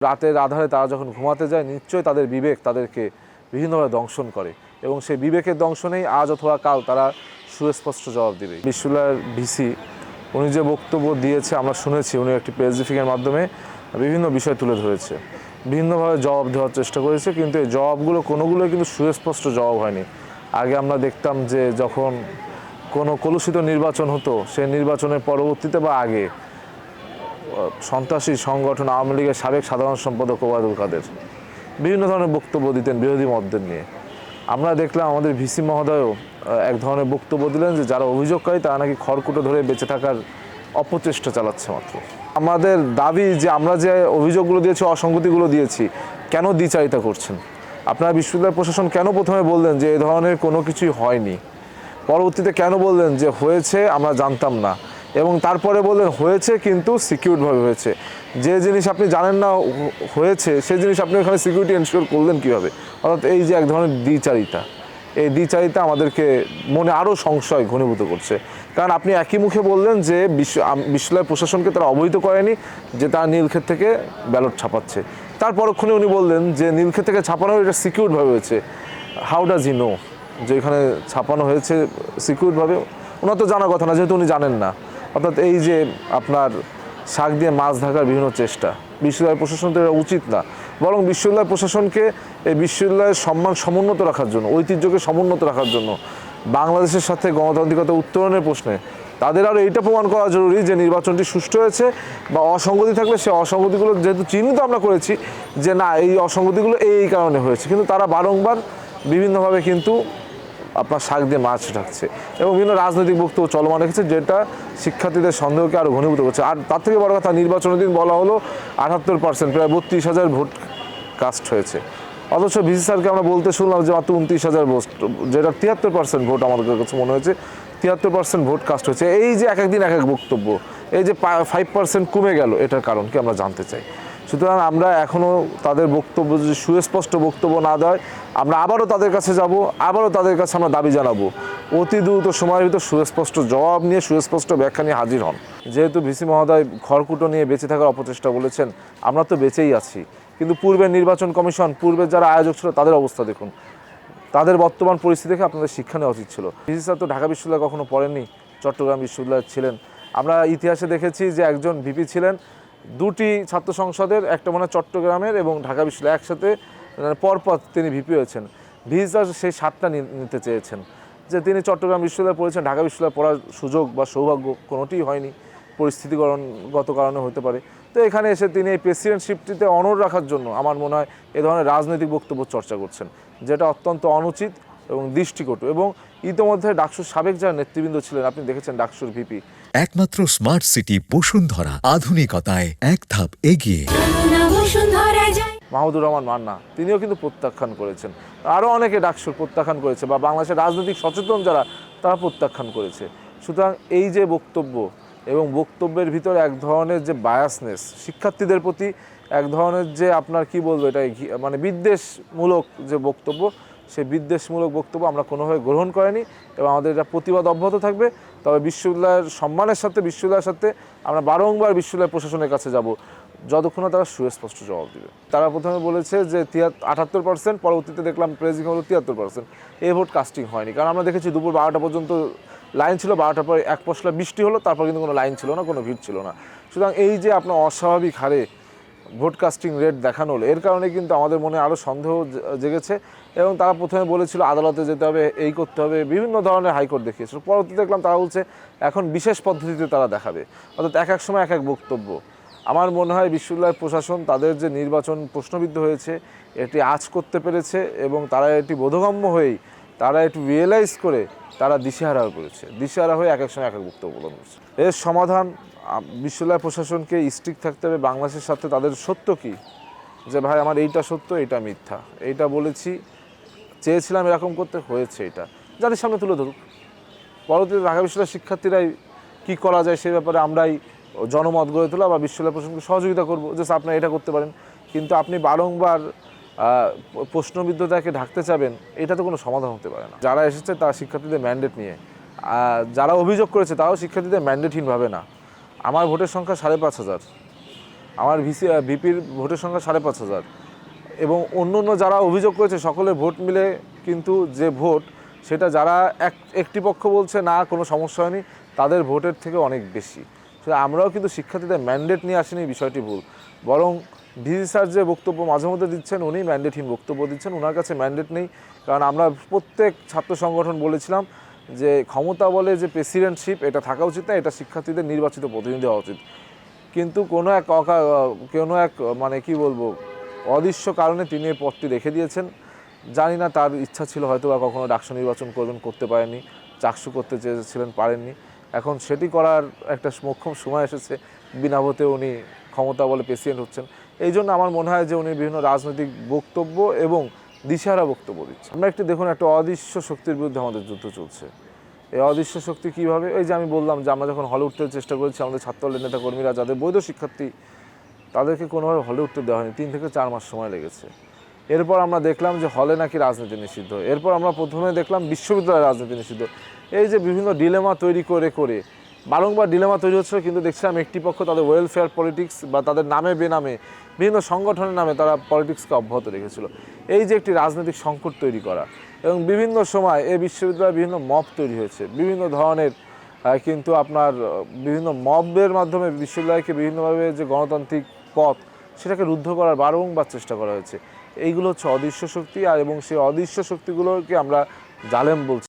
রাতের আধারে তারা যখন ঘুমাতে যায় নিশ্চয়ই তাদের বিবেক তাদেরকে বিভিন্নভাবে দংশন করে এবং সেই বিবেকের দংশনেই আজ অথবা কাল তারা সুস্পষ্ট জবাব দেবে। বিশ্ববিদ্যালয়ের ভিসি উনি যে বক্তব্য দিয়েছে আমরা শুনেছি, উনি একটি প্রেস ব্রিফিংয়ের মাধ্যমে বিভিন্ন বিষয় তুলে ধরেছে, বিভিন্নভাবে জবাব দেওয়ার চেষ্টা করেছে, কিন্তু এই জবাবগুলো কোনোগুলোই কিন্তু সুস্পষ্ট জবাব হয়নি। আগে আমরা দেখতাম যে যখন কোনো কলুষিত নির্বাচন হতো সেই নির্বাচনের পরবর্তীতে বা আগে সন্ত্রাসী সংগঠন আওয়ামী লীগের সাবেক সাধারণ সম্পাদক ওবায়দুল কাদের বিভিন্ন ধরনের বক্তব্য দিতেন বিরোধী মতদের নিয়ে। আমরা দেখলাম আমাদের ভিসি মহোদয়ও এক ধরনের বক্তব্য দিলেন যে যারা অভিযোগকারী তারা নাকি খড়কুটো ধরে বেঁচে থাকার অপচেষ্টা চালাচ্ছে মাত্র। আমাদের দাবি যে আমরা যে অভিযোগগুলো দিয়েছি, অসঙ্গতিগুলো দিয়েছি, কেন দ্বিচারিতা করছেন? আপনারা বিশ্ববিদ্যালয় প্রশাসন কেন প্রথমে বললেন যে এই ধরনের কোনো কিছুই হয়নি, পরবর্তীতে কেন বললেন যে হয়েছে আমরা জানতাম না, এবং তারপরে বললেন হয়েছে কিন্তু সিকিউরভাবে হয়েছে? যে জিনিস আপনি জানেন না হয়েছে সেই জিনিস আপনি ওখানে সিকিউরিটি এনশিওর করলেন কীভাবে? অর্থাৎ এই যে এক ধরনের দ্বিচারিতা, এই দ্বিচারিতা আমাদেরকে মনে আরও সংশয় ঘনীভূত করছে। কারণ আপনি একই মুখে বললেন যে বিশ্ববিদ্যালয় প্রশাসনকে তারা অবহিত করেনি যে তারা নীলক্ষেত থেকে ব্যালট ছাপাচ্ছে, তার পরক্ষণে উনি বললেন যে নীলক্ষেত থেকে ছাপানো এটা সিকিউরভাবে হয়েছে। হাউ ডাজ হি নো যে এখানে ছাপানো হয়েছে সিকিউরভাবে? ওনার তো জানার কথা না, যেহেতু উনি জানেন না। অর্থাৎ এই যে আপনার শাক দিয়ে মাছ ঢাকার বিভিন্ন চেষ্টা, বিশ্ববিদ্যালয় প্রশাসন তো এটা উচিত না। বরং বিশ্ববিদ্যালয় প্রশাসনকে এই বিশ্ববিদ্যালয়ের সম্মান সমুন্নত রাখার জন্য, ঐতিহ্যকে সমুন্নত রাখার জন্য, বাংলাদেশের সাথে গণতান্ত্রিকতা উত্তরণের প্রশ্নে তাদের আরও এইটা প্রমাণ করা জরুরি যে নির্বাচনটি সুষ্ঠু হয়েছে, বা অসঙ্গতি থাকলে সেই অসঙ্গতিগুলো যেহেতু চিহ্নিত আমরা করেছি যে না এই অসঙ্গতিগুলো এই কারণে হয়েছে, কিন্তু তারা বারংবার বিভিন্নভাবে কিন্তু আপনার শাক দিয়ে মাছ ঢাকছে এবং বিভিন্ন রাজনৈতিক বক্তব্য চলমান রেখেছে, যেটা শিক্ষার্থীদের সন্দেহকে আরও ঘনীভূত করছে। আর তার থেকে বড় কথা, নির্বাচনের দিন বলা হলো 78%, প্রায় 32,000 ভোট কাস্ট হয়েছে, অথচ ভিসি স্যারকে আমরা বলতে শুনলাম যে মাত্র 29,000 ভোট, যেটা 73% ভোট আমাদের কাছে মনে হয়েছে 73% ভোট কাস্ট হয়েছে। এই যে এক একদিন এক এক বক্তব্য, এই যে 5% কমে গেল, এটার কারণ কি আমরা জানতে চাই। সুতরাং আমরা এখনও তাদের বক্তব্য যদি সুস্পষ্ট বক্তব্য না দেয়, আমরা আবারও তাদের কাছে যাব, আবারও তাদের কাছে আমরা দাবি জানাবো অতি দ্রুত সময়ের ভিতর সুস্পষ্ট জবাব নিয়ে, সুস্পষ্ট ব্যাখ্যা নিয়ে হাজির হন। যেহেতু ভিসি মহোদয় খড়কুটো নিয়ে বেঁচে থাকার অপচেষ্টা বলেছেন, আমরা তো বেঁচেই আছি, কিন্তু পূর্বের নির্বাচন কমিশন, পূর্বের যারা আয়োজক ছিল তাদের অবস্থা দেখুন, তাদের বর্তমান পরিস্থিতি দেখে আপনাদের শিক্ষা নেওয়া উচিত ছিল। ভিসি স্যার তো ঢাকা বিশ্ববিদ্যালয় কখনো পড়েননি, চট্টগ্রাম বিশ্ববিদ্যালয় ছিলেন। আমরা ইতিহাসে দেখেছি যে একজন ভিপি ছিলেন দুটি ছাত্র সংসদের, একটা মনে চট্টগ্রামের এবং ঢাকা বিশ্ববিদ্যালয় একসাথে পরপর তিনি ভিপি হয়েছেন। ভিসি স্যার সেই স্বাদটা নিতে চেয়েছেন যে তিনি চট্টগ্রাম বিশ্ববিদ্যালয়ে পড়েছেন, ঢাকা বিশ্ববিদ্যালয়ে পড়ার সুযোগ বা সৌভাগ্য কোনোটিই হয়নি, পরিস্থিতিগত কারণে হতে পারে। তো এখানে এসে তিনি এই প্রেসিডেন্টশিপটিতে অনড় রাখার জন্য আমার মনে হয় এ ধরনের রাজনৈতিক বক্তব্য চর্চা করছেন, যেটা অত্যন্ত অনুচিত এবং দৃষ্টিকটু। এবং ইতিমধ্যে ডাকসুর সাবেক যারা নেতৃবৃন্দ ছিলেন, আপনি দেখেছেন ডাকসুর ভিপি, একমাত্র স্মার্ট সিটি বসুন্ধরা, আধুনিকতায় এক ধাপ এগিয়ে। মাহমুদুর রহমান মান্না তিনিও কিন্তু প্রত্যাখ্যান করেছেন, আরও অনেকে ডাকসুর প্রত্যাখ্যান করেছে, বা বাংলাদেশের রাজনৈতিক সচেতন যারা তারা প্রত্যাখ্যান করেছে। সুতরাং এই যে বক্তব্য এবং বক্তব্যের ভিতরে এক ধরনের যে বায়াসনেস, শিক্ষার্থীদের প্রতি এক ধরনের যে আপনার কি বলবো, এটা মানে বিদ্বেষমূলক যে বক্তব্য, সেই বিদ্বেষমূলক বক্তব্য আমরা কোনোভাবে গ্রহণ করিনি এবং আমাদের এটা প্রতিবাদ অব্যাহত থাকবে। তবে বিশ্ববিদ্যালয়ের সম্মানের সাথে, বিশ্ববিদ্যালয়ের সাথে আমরা বারংবার বিশ্ববিদ্যালয় প্রশাসনের কাছে যাব যতক্ষণ না তারা সুস্পষ্ট জবাব দেবে। তারা প্রথমে বলেছে যে 78%, পরবর্তীতে দেখলাম প্রেসিং হলো 73%। এই ভোট কাস্টিং হয়নি, কারণ আমরা দেখেছি দুপুর 12টা পর্যন্ত লাইন ছিল, 12টার পরে এক পশলা বৃষ্টি হলো, তারপর কিন্তু কোনো লাইন ছিল না, কোনো ভিড় ছিল না। সুতরাং এই যে আপনার অস্বাভাবিক হারে ভোট কাস্টিং রেট দেখানো হলো, এর কারণে কিন্তু আমাদের মনে আরও সন্দেহ জেগেছে। এবং তারা প্রথমে বলেছিল আদালতে যেতে হবে, এই করতে হবে, বিভিন্ন ধরনের হাইকোর্ট দেখিয়েছিল। পরবর্তীতে দেখলাম তারা বলছে এখন বিশেষ পদ্ধতিতে তারা দেখাবে, অর্থাৎ এক এক সময় এক এক বক্তব্য। আমার মনে হয় বিশ্ববিদ্যালয় প্রশাসন তাদের যে নির্বাচন প্রশ্নবিদ্ধ হয়েছে এটি আঁচ করতে পেরেছে, এবং তারা এটি বোধগম্য হয়েই তারা একটু রিয়েলাইজ করে তারা দিশেহারা করেছে, দিশেহারা হয়ে এক এক সময় এক এক বক্তব্য প্রদান করছে। এর সমাধান বিশ্ববিদ্যালয় প্রশাসনকে স্ট্রিক্ট থাকতে হবে বাংলাদেশের সাথে। তাদের সত্য কি, যে ভাই আমার এইটা সত্য, এইটা মিথ্যা, এইটা বলেছি, চেয়েছিলাম এরকম করতে, হয়েছে, এটা যাদের সামনে তুলে ধরুক। পরবর্তীতে ঢাকা বিশ্ববিদ্যালয়ের শিক্ষার্থীরাই কী করা যায় সে ব্যাপারে আমরাই জনমত গড়ে তোলা বা বিশ্ববিদ্যালয় প্রশাসনকে সহযোগিতা করবো, যে আপনারা এটা করতে পারেন। কিন্তু আপনি বারংবার প্রশ্নবিদ্ধতাকে ঢাকতে চাবেন, এটা তো কোনো সমাধান হতে পারে না। যারা এসেছে তারা শিক্ষার্থীদের ম্যান্ডেট নিয়ে, যারা অভিযোগ করেছে তারাও শিক্ষার্থীদের ম্যান্ডেটহীনভাবে না। আমার ভোটের সংখ্যা 5,500, আমার ভিপির ভোটের সংখ্যা 5,500 এবং অন্য অন্য যারা অভিযোগ করেছে সকলের ভোট মিলে কিন্তু যে ভোট সেটা যারা একটি পক্ষ বলছে না কোনো সমস্যা হয়নি তাদের ভোটের থেকে অনেক বেশি। সেটা আমরাও কিন্তু শিক্ষার্থীদের ম্যান্ডেট নিয়ে আসেনি, বিষয়টি ভুল। বরং ডিজি স্যার যে বক্তব্য মাঝে মধ্যে দিচ্ছেন উনি ম্যান্ডেটহীন বক্তব্য দিচ্ছেন, ওনার কাছে ম্যান্ডেট নেই। কারণ আমরা প্রত্যেক ছাত্র সংগঠন বলেছিলাম যে ক্ষমতা বলে যে প্রেসিডেন্টশিপ এটা থাকা উচিত না, এটা শিক্ষার্থীদের নির্বাচিত প্রতিনিধি হওয়া উচিত। কিন্তু কোনো এক মানে কি বলবো অদৃশ্য কারণে তিনি এই পদটি রেখে দিয়েছেন। জানি না তার ইচ্ছা ছিল হয়তো বা কখনো ডাকসু নির্বাচন করতে পারেননি, চাকসু করতে চেয়েছিলেন, পারেননি। এখন সেটি করার একটা মোক্ষম সময় এসেছে, বিনা ভোটে উনি ক্ষমতা বলে প্রেসিডেন্ট হচ্ছেন। এই জন্য আমার মনে হয় যে উনি বিভিন্ন রাজনৈতিক বক্তব্য এবং দিশাহারা বক্তব্য দিচ্ছেন। আমরা একটু দেখুন, একটা অদৃশ্য শক্তির বিরুদ্ধে আমাদের যুদ্ধ চলছে। এই অদৃশ্য শক্তি কীভাবে? এই যে আমি বললাম যে আমরা যখন হলে উঠতে চেষ্টা করেছি, আমাদের ছাত্রদলের নেতাকর্মীরা যাদের বৈধ শিক্ষার্থী তাদেরকে কোনোভাবে হলে উঠতে দেওয়া হয়নি, 3 থেকে 4 মাস সময় লেগেছে। এরপর আমরা দেখলাম যে হলে নাকি রাজনীতি নিষিদ্ধ। এরপর আমরা প্রথমে দেখলাম বিশ্ববিদ্যালয়ে রাজনীতি নিষিদ্ধ। এই যে বিভিন্ন ডিলেমা তৈরি করে বারংবার ডিলেমা তৈরি হচ্ছে, কিন্তু দেখছিলাম একটি পক্ষ তাদের ওয়েলফেয়ার পলিটিক্স বা তাদের নামে বেনামে বিভিন্ন সংগঠনের নামে তারা পলিটিক্সকে অব্যাহত রেখেছিল। এই যে একটি রাজনৈতিক সংকট তৈরি করা, এবং বিভিন্ন সময় এই বিশ্ববিদ্যালয়ে বিভিন্ন মব তৈরি হয়েছে, বিভিন্ন ধরনের কিন্তু আপনার বিভিন্ন মবের মাধ্যমে বিশ্ববিদ্যালয়কে বিভিন্নভাবে যে গণতান্ত্রিক পথ সেটাকে রুদ্ধ করার বারংবার চেষ্টা করা হয়েছে। এইগুলো হচ্ছে অদৃশ্য শক্তি, আর এবং সেই অদৃশ্য শক্তিগুলোকে আমরা জালেম বলছি।